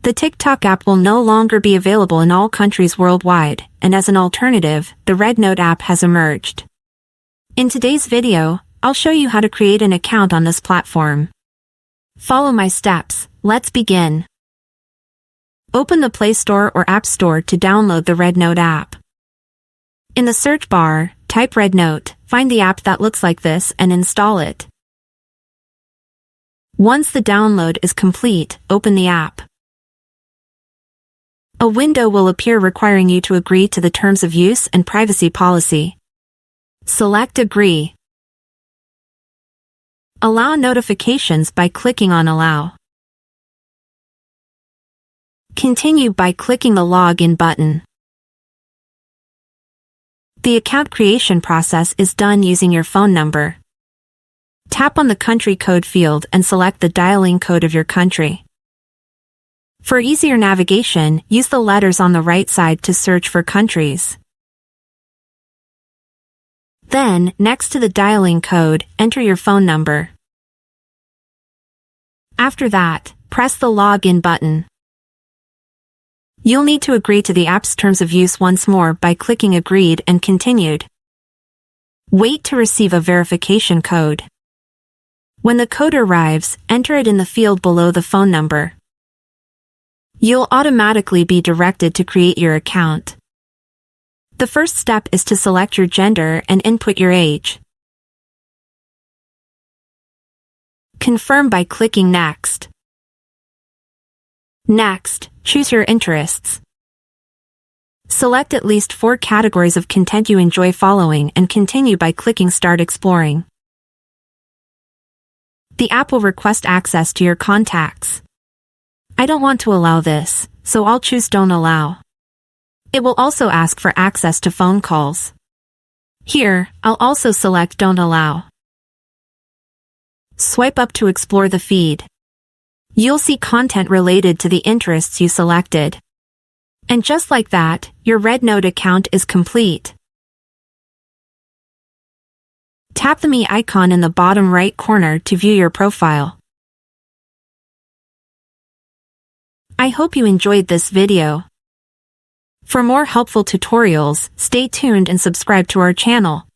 The TikTok app will no longer be available in all countries worldwide, and as an alternative, the RedNote app has emerged. In today's video, I'll show you how to create an account on this platform. Follow my steps, let's begin. Open the Play Store or App Store to download the RedNote app. In the search bar, type RedNote, find the app that looks like this and install it. Once the download is complete, open the app. A window will appear requiring you to agree to the terms of use and privacy policy. Select Agree. Allow notifications by clicking on Allow. Continue by clicking the Login button. The account creation process is done using your phone number. Tap on the country code field and select the dialing code of your country. For easier navigation, use the letters on the right side to search for countries. Then, next to the dialing code, enter your phone number. After that, press the Login button. You'll need to agree to the app's terms of use once more by clicking Agreed and Continued. Wait to receive a verification code. When the code arrives, enter it in the field below the phone number. You'll automatically be directed to create your account. The first step is to select your gender and input your age. Confirm by clicking Next. Next, choose your interests. Select at least 4 categories of content you enjoy following and continue by clicking Start Exploring. The app will request access to your contacts. I don't want to allow this, so I'll choose Don't Allow. It will also ask for access to phone calls. Here, I'll also select Don't Allow. Swipe up to explore the feed. You'll see content related to the interests you selected. And just like that, your RedNote account is complete. Tap the Me icon in the bottom right corner to view your profile. I hope you enjoyed this video. For more helpful tutorials, stay tuned and subscribe to our channel.